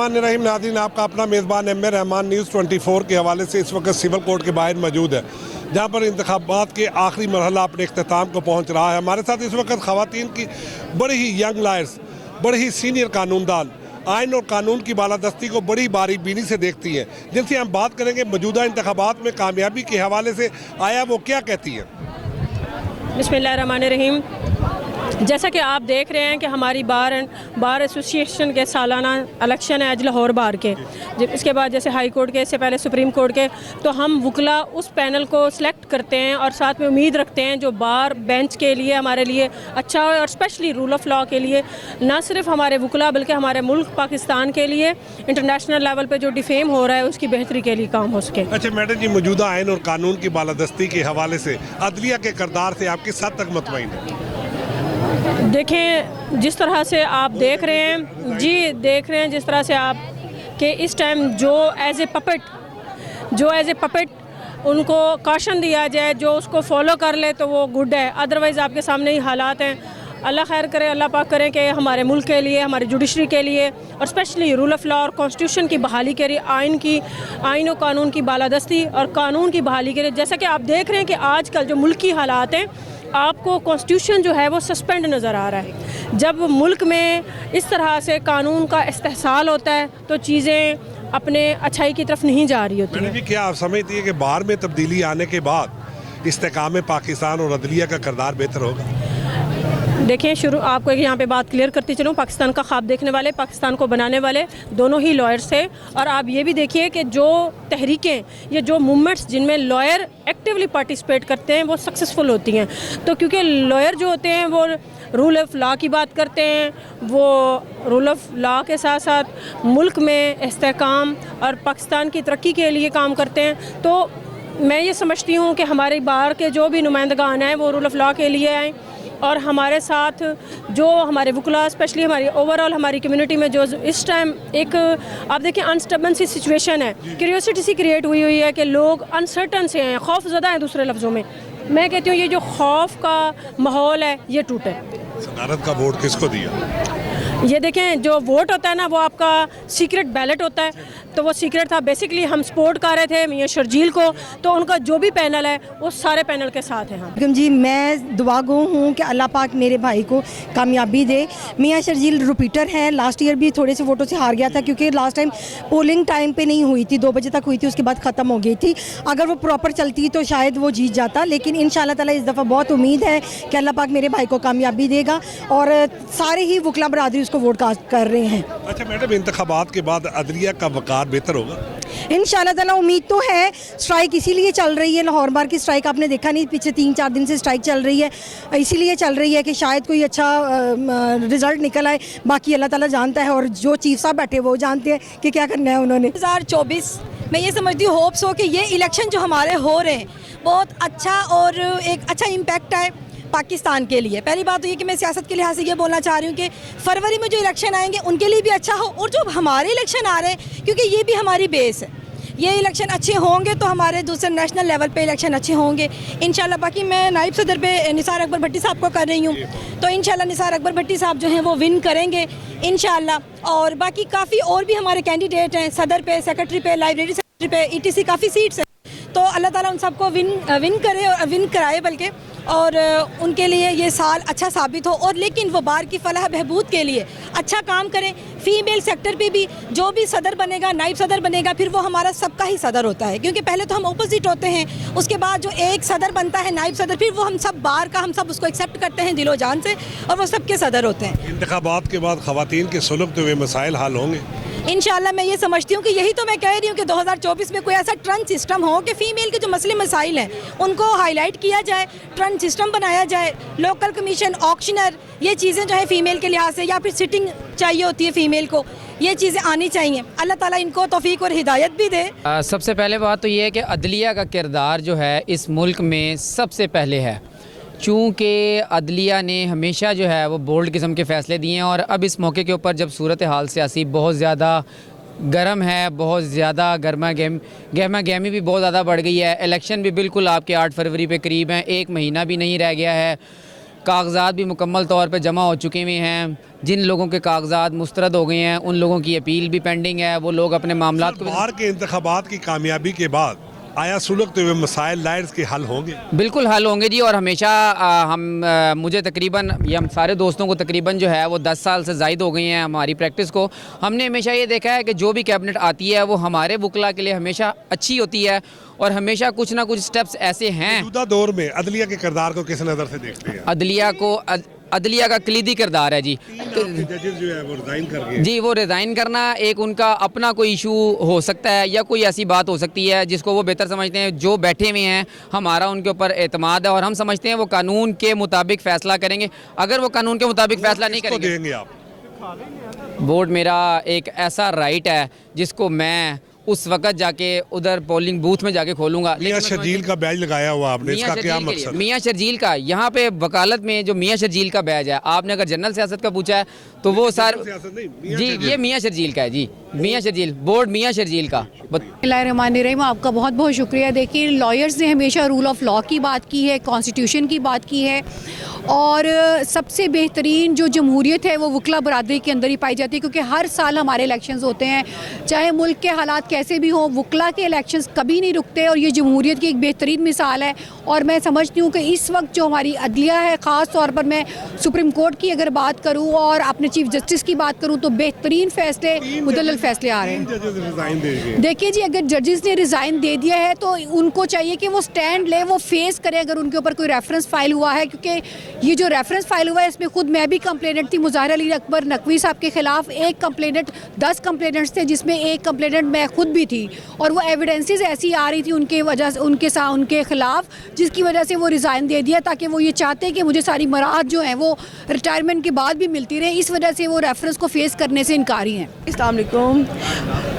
बिस्मिल्लाहिर्रहमानिर्रहीम। नाज़रीन, आपका अपना मेज़बान एम ए रहमान न्यूज़ 24 के हवाले से इस वक्त सिविल कोर्ट के बाहर मौजूद है, जहाँ पर इंतखाबात के आखिरी मरहला अपने इख्तिताम को पहुँच रहा है। हमारे साथ इस वक्त ख़वातीन की बड़ी ही यंग लॉयर्स, बड़ी ही सीनियर कानूनदान आइन और कानून की बालादस्ती को बड़ी बारीबीनी से देखती हैं, जिनसे हम बात करेंगे मौजूदा इंतखाबात में कामयाबी के हवाले से आया वो क्या कहती है। बिस्मिल्लाहिर्रहमानिर्रहीम। जैसा कि आप देख रहे हैं कि हमारी बार एसोसिएशन के सालाना इलेक्शन है आज लाहौर बार के, जब इसके बाद जैसे हाई कोर्ट के, इससे पहले सुप्रीम कोर्ट के, तो हम वकला उस पैनल को सिलेक्ट करते हैं और साथ में उम्मीद रखते हैं जो बार बेंच के लिए हमारे लिए अच्छा हो और स्पेशली रूल ऑफ लॉ के लिए, ना सिर्फ हमारे वकला बल्कि हमारे मुल्क पाकिस्तान के लिए इंटरनेशनल लेवल पर जो डिफेम हो रहा है उसकी बेहतरी के लिए काम हो सके। अच्छा मैडम जी, मौजूदा आइन और कानून की बालादस्ती के हवाले से अदलिया के किरदार से आप किस हद तक मुतमईन हैं? देखें, जिस तरह से आप देख रहे हैं देख रहे हैं जिस तरह से आप कि इस टाइम जो एज ए पपेट उनको कॉशन दिया जाए, जो उसको फॉलो कर ले तो वो गुड है, अदरवाइज़ आपके सामने ही हालात हैं। अल्लाह खैर करे, अल्लाह पाक करें कि हमारे मुल्क के लिए, हमारी जुडिशरी के लिए और स्पेशली रूल ऑफ लॉ और कॉन्स्टिट्यूशन की बहाली के लिए, आइन और कानून की बालादस्ती और कानून की बहाली के लिए, जैसा कि आप देख रहे हैं कि आजकल जो मुल्क की हालात हैं, आपको कॉन्स्टिट्यूशन जो है वो सस्पेंड नज़र आ रहा है। जब मुल्क में इस तरह से कानून का इस्तेहसाल होता है तो चीज़ें अपने अच्छाई की तरफ नहीं जा रही होती हैं। क्या आप समझती है कि बार में तब्दीली आने के बाद इस्तेकाम पाकिस्तान और अदलिया का किरदार बेहतर होगा? देखिए, आपको एक यहाँ पे बात क्लियर करती चलूँ, पाकिस्तान का ख्वाब देखने वाले, पाकिस्तान को बनाने वाले दोनों ही लॉयर्स थे। और आप ये भी देखिए कि जो तहरीकें या जो मूवमेंट्स जिनमें लॉयर एक्टिवली पार्टिसिपेट करते हैं वो सक्सेसफुल होती हैं। तो क्योंकि लॉयर जो होते हैं वो रूल ऑफ लॉ की बात करते हैं, वो रूल ऑफ लॉ के साथ साथ मुल्क में इस्तेहकाम और पाकिस्तान की तरक्की के लिए काम करते हैं। तो मैं ये समझती हूँ कि हमारे बाहर के जो भी नुमाइंदगान हैं वो रूल ऑफ लॉ के लिए आएँ और हमारे साथ जो हमारे वकला, स्पेशली हमारी ओवरऑल हमारी कम्युनिटी में जो इस टाइम एक आप देखिए अनस्टेबल सी सिचुएशन है, क्यूरियोसिटी सी क्रिएट हुई है कि लोग अनसर्टन से हैं, खौफ ज़दा हैं। दूसरे लफ्ज़ों में मैं कहती हूँ ये जो खौफ का माहौल है ये टूटे। सदारत का वोट किसको दिया? ये देखें, जो वोट होता है ना वो आपका सीक्रेट बैलेट होता है, तो वो सीक्रेट था। बेसिकली हम सपोर्ट कर रहे थे मियां शर्जील को, तो उनका जो भी पैनल है वो सारे पैनल के साथ है। हम जी, मैं दुआ गो हूँ कि अल्लाह पाक मेरे भाई को कामयाबी दे। मियां शर्जील रिपीटर हैं, लास्ट ईयर भी थोड़े से वोटों से हार गया था क्योंकि लास्ट टाइम पोलिंग टाइम पे नहीं हुई थी, 2 बजे तक हुई थी, उसके बाद ख़त्म हो गई थी। अगर वो प्रॉपर चलती तो शायद वो जीत जाता, लेकिन इंशाल्लाह ताला इस दफ़ा बहुत उम्मीद है कि अल्लाह पाक मेरे भाई को कामयाबी देगा और सारे ही वकला बरादरी उसको वोट कास्ट कर रहे हैं। अच्छा मैडम, इंतखाबात के बाद अदलिया का वक़ार बेहतर होगा? इंशाल्लाह ताला उम्मीद तो है। स्ट्राइक इसीलिए चल रही है, लाहौर बार की स्ट्राइक आपने देखा नहीं, पीछे 3-4 दिन से स्ट्राइक चल रही है, इसीलिए चल रही है कि शायद कोई अच्छा रिज़ल्ट निकल आए। बाकी अल्लाह ताला जानता है और जो चीफ साहब बैठे वो जानते हैं कि क्या करना है उन्होंने। 2024 मैं ये समझती हूँ, होप्स हो कि ये इलेक्शन जो हमारे हो रहे हैं बहुत अच्छा और एक अच्छा इम्पैक्ट आए पाकिस्तान के लिए। पहली बात तो ये कि मैं सियासत के लिहाज से ये बोलना चाह रही हूँ कि फरवरी में जो इलेक्शन आएंगे उनके लिए भी अच्छा हो, और जो हमारे इलेक्शन आ रहे हैं क्योंकि ये भी हमारी बेस है, ये इलेक्शन अच्छे होंगे तो हमारे दूसरे नेशनल लेवल पे इलेक्शन अच्छे होंगे इंशाल्लाह। बाकी मैं नायब सदर पे निसार अकबर भट्टी साहब को कर रही हूँ, तो इंशाल्लाह निसार अकबर भट्टी साहब जो हैं वो विन करेंगे इंशाल्लाह। और बाकी काफ़ी और भी हमारे कैंडिडेट हैं, सदर पे, सेक्रेटरी पे, लाइब्रेरी सेक्रेटरी पे, ETC काफ़ी सीट्स हैं, तो अल्लाह ताला उन सबको विन करे और विन कराए बल्कि, और उनके लिए ये साल अच्छा साबित हो। और लेकिन वो बार की फलाह बहबूद के लिए अच्छा काम करें। फ़ीमेल सेक्टर पे भी जो भी सदर बनेगा, नाइब सदर बनेगा, फिर वो हमारा सबका ही सदर होता है, क्योंकि पहले तो हम अपोजिट होते हैं, उसके बाद जो एक सदर बनता है नाइब सदर, फिर वो हम सब बार का हम सब उसको एक्सेप्ट करते हैं दिलो जान से, और वो सबके सदर होते हैं। इंतखाबात के बाद ख़वातीन के सुलगते हुए मसाइल हल होंगे इंशाल्लाह। मैं ये समझती हूँ कि यही तो मैं कह रही हूँ कि 2024 में कोई ऐसा ट्रंच सिस्टम हो कि फ़ीमेल के जो मसले मसाइल हैं उनको हाईलाइट किया जाए, ट्रंच सिस्टम बनाया जाए, लोकल कमीशन, ऑक्शनर, ये चीज़ें जो है फ़ीमेल के लिहाज से, या फिर सिटिंग चाहिए होती है फ़ीमेल को, ये चीज़ें आनी चाहिए। अल्लाह ताला इनको तौफीक और हिदायत भी दे। सबसे पहले बात तो ये है कि अदलिया का किरदार जो है इस मुल्क में सबसे पहले है, चूँकि अदलिया ने हमेशा जो है वो बोल्ड किस्म के फ़ैसले दिए हैं। और अब इस मौके के ऊपर जब सूरत हाल सियासी बहुत ज़्यादा गर्म है, बहुत ज़्यादा गहमा गहमी भी बहुत ज़्यादा बढ़ गई है, इलेक्शन भी बिल्कुल आपके 8 फरवरी पे करीब हैं, 1 महीना भी नहीं रह गया है, कागजात भी मुकम्मल तौर पे जमा हो चुके हुए हैं। जिन लोगों के कागजात मुस्तरद हो गए हैं उन लोगों की अपील भी पेंडिंग है। वो लोग अपने मामलात को बाहर के इंतखाबात की कामयाबी के बाद आया सुलगते हुए मसाइल लायर्स के हल होंगे? बिल्कुल हल होंगे जी। और हमेशा मुझे तकरीबन या हम सारे दोस्तों को तकरीबन जो है वो 10 साल से ज़ायद हो गए हैं हमारी प्रैक्टिस को। हमने हमेशा ये देखा है कि जो भी कैबिनेट आती है वो हमारे वकला के लिए हमेशा अच्छी होती है और हमेशा कुछ ना कुछ स्टेप्स ऐसे हैं। मौजूदा दौर में अदलिया के किरदार को किस नज़र से देखते हैं? अदलिया का कलीदी किरदार है जी। जजेस जो है वो रिजाइन कर गए जी, वो रिज़ाइन करना एक उनका अपना कोई इशू हो सकता है या कोई ऐसी बात हो सकती है जिसको वो बेहतर समझते हैं। जो बैठे हुए हैं हमारा उनके ऊपर एतमाद है और हम समझते हैं वो कानून के मुताबिक फ़ैसला करेंगे। अगर वो कानून के मुताबिक फ़ैसला नहीं किसको करेंगे, देंगे आप? वोट मेरा एक ऐसा राइट है जिसको मैं उस वक्त जाके उधर पोलिंग बूथ में जाके खोलूंगा। मियां शर्जील का बैज लगाया हुआ आपने, इसका क्या मकसद? मियां शर्जील का यहाँ पे वकालत में जो मियां शर्जील का बैज है, आपने अगर जनरल सियासत का पूछा है तो वो सर जी ये मियां शर्जील का है जी। मियां शर्जील बोर्ड मियां शर्जील का। बिस्मिल्लाहिर्रहमानिर्रहीम। आपका बहुत बहुत शुक्रिया। देखिए, लॉयर्स ने हमेशा रूल ऑफ लॉ की बात की है, कॉन्स्टिट्यूशन की बात की है और सबसे बेहतरीन जो जमहूरियत है वो वकला बरादरी के अंदर ही पाई जाती है, क्योंकि हर साल हमारे इलेक्शंस होते हैं। चाहे मुल्क के हालात कैसे भी हों, वकला के इलेक्शंस कभी नहीं रुकते और ये जमहूरियत की एक बेहतरीन मिसाल है। और मैं समझती हूँ कि इस वक्त जो हमारी अदलिया है, ख़ास तौर पर मैं सुप्रीम कोर्ट की अगर बात करूँ और अपने चीफ जस्टिस की बात करूँ तो बेहतरीन फ़ैसले, मुदल्लल फ़ैसले आ रहे हैं। देखिए जी, अगर जजेस ने रिज़ाइन दे दिया है तो उनको चाहिए कि वो स्टैंड ले, वो फेस करें अगर उनके ऊपर कोई रेफरेंस फाइल हुआ है। क्योंकि ये जो रेफरेंस फाइल हुआ है इसमें खुद मैं भी कंप्लेनेंट थी। मुज़ाहिर अली अकबर नकवी साहब के खिलाफ एक कंप्लेनेंट, 10 कंप्लेनेंट्स थे जिसमें एक कंप्लेनेंट मैं खुद भी थी और वो एविडेंसेस ऐसी आ रही थी उनके वजह से उनके खिलाफ, जिसकी वजह से वो रिज़ाइन दे दिया ताकि वो ये चाहते कि मुझे सारी मराहत जो हैं वो रिटायरमेंट के बाद भी मिलती रहे। इस वजह से वो रेफरेंस को फेस करने से इनकारी हैं। अस्सलाम वालेकुम,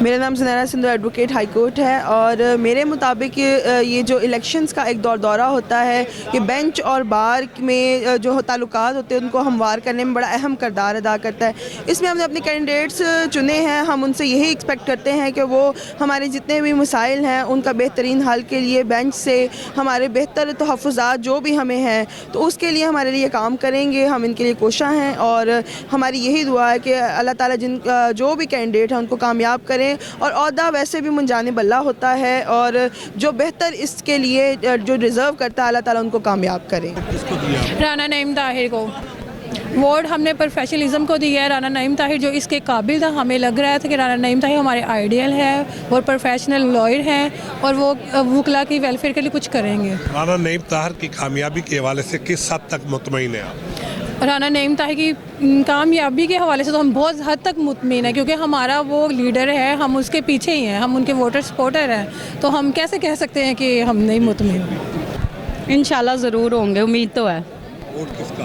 मेरा नाम Zunaira Sindhu advocate high court है और मेरे मुताबिक ये जो इलेक्शंस का एक दौरा होता है कि बेंच और बार में जो ताल्लुकात होते हैं उनको हमवार करने में बड़ा अहम किरदार अदा करता है। इसमें हमने अपने कैंडिडेट्स चुने हैं, हम उनसे यही एक्सपेक्ट करते हैं कि वो हमारे जितने भी मसाइल हैं उनका बेहतरीन हल के लिए बेंच से हमारे बेहतर तहफ़्फ़ुज़ात जो भी हमें हैं तो उसके लिए हमारे लिए काम करेंगे। हम इनके लिए कोशा हैं और हमारी यही दुआ है कि अल्लाह ताला जो भी कैंडिडेट हैं उनको कामयाब करें। और ओहदा वैसे भी मुंजाने बल्ला होता है और जो बेहतर इसके लिए जो डिज़र्व करता है अल्लाह ताला उनको कामयाब करे। राना नईम ताहिर को वोट हमने प्रोफेशनलिज्म को दिया है। राना नईम ताहिर जो इसके काबिल था, हमें लग रहा था कि राना नईम ताहिर हमारे आइडियल है, वो प्रोफेशनल लॉयर हैं और वो वकला की वेलफेयर के लिए कुछ करेंगे। राना नईम ताहिर की कामयाबी के हवाले से किस हद तक मुतमईन है आप? राना नईम ताहिर की कामयाबी के हवाले से तो हम बहुत हद तक मुतमईन हैं, क्योंकि हमारा वो लीडर है, हम उसके पीछे ही हैं, हम उनके वोटर सपोर्टर हैं, तो हम कैसे कह सकते हैं कि हम नहीं मुतमईन। इंशाल्लाह ज़रूर होंगे, उम्मीद तो है। वोट किसका?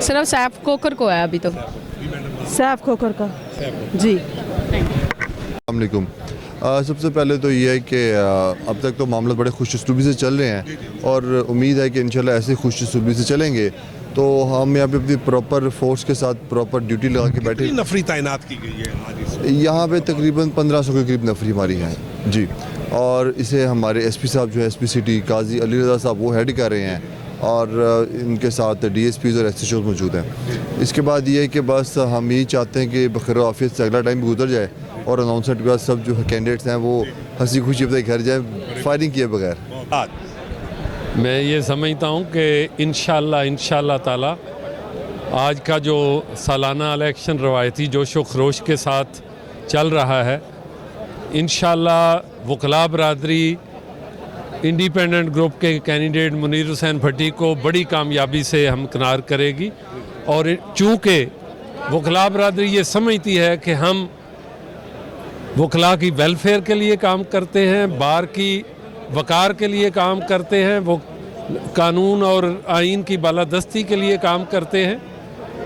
सिर्फ सैफ खोखर को है अभी तो। सैफ खोखर का जी। अस्सलामुअलैकुम। सबसे पहले तो ये है कि अब तक तो मामला बड़े खुश उसलूबी से चल रहे हैं और उम्मीद है कि इंशाल्लाह ऐसे खुश उसलूबी से चलेंगे तो हम यहाँ पे अपनी प्रॉपर फोर्स के साथ प्रॉपर ड्यूटी लगा के बैठे। नफरी तैनात की गई है आज यहाँ पे तकरीबन 1500 के करीब नफरी हमारी है जी। और इसे हमारे एसपी साहब जो है एसपी सिटी काजी अली रज़ा साहब वो हेड कर रहे हैं और इनके साथ डीएसपीज़ और एसएचओ मौजूद हैं। इसके बाद ये है कि बस हम यही चाहते हैं कि बखैर ऑफिस से अगला टाइम भी गुजर जाए और अनाउंसमेंट के बाद सब जो कैंडिडेट्स हैं वो हंसी खुशी अपने घर जाए फायरिंग किए बगैर। मैं ये समझता हूँ कि इंशाल्लाह ताला आज का जो सालाना इलेक्शन रवायती जोश व खरोश के साथ चल रहा है, इंशाल्लाह वकला बरादरी इंडिपेंडेंट ग्रुप के कैंडिडेट मुनीर हुसैन भट्टी को बड़ी कामयाबी से हमकिनार करेगी। और चूँकि वकला बरादरी ये समझती है कि हम वकला की वेलफेयर के लिए काम करते हैं, बार की वकार के लिए काम करते हैं, वो कानून और आइन की बालादस्ती के लिए काम करते हैं,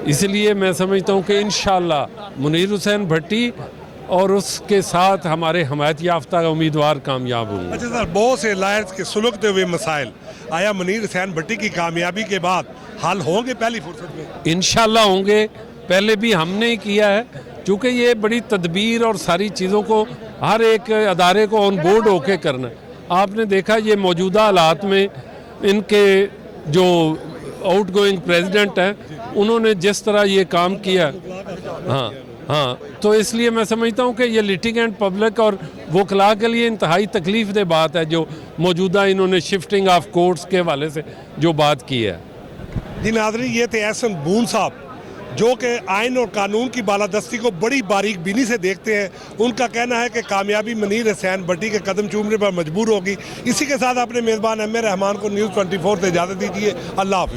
इसलिए मैं समझता हूँ कि इंशाल्लाह मुनीर हुसैन भट्टी और उसके साथ हमारे हमायत याफ्ता उम्मीदवार कामयाब होंगे। अच्छा सर, बहुत से लायर्स के सुलगते हुए मसाइल आया मुनीर हुसैन भट्टी की कामयाबी के बाद हल होंगे पहली फुर्सत में? इंशाल्लाह होंगे। पहले भी हमने ही किया है, चूँकि ये बड़ी तदबीर और सारी चीज़ों को हर एक अदारे को ऑन बोर्ड होके करना है। आपने देखा ये मौजूदा हालात में इनके जो आउट गोइंग प्रेसिडेंट हैं, उन्होंने जिस तरह ये काम किया, हाँ हाँ, तो इसलिए मैं समझता हूँ कि ये लिटिगेंट पब्लिक और वकला के लिए इंतहाई तकलीफ दे बात है जो मौजूदा इन्होंने शिफ्टिंग ऑफ कोर्ट्स के हवाले से जो बात की है। जी नाज़रीन, ये थे एहसन बून साहब जो कि आइन और कानून की बालादस्ती को बड़ी बारीक बीनी से देखते हैं। उनका कहना है कि कामयाबी मनीर हुसैन भट्टी के कदम चूमने पर मजबूर होगी। इसी के साथ अपने मेज़बान एम ए रहमान को न्यूज़ 24 से इजाज़त दीजिए। अल्लाह हाफिज़।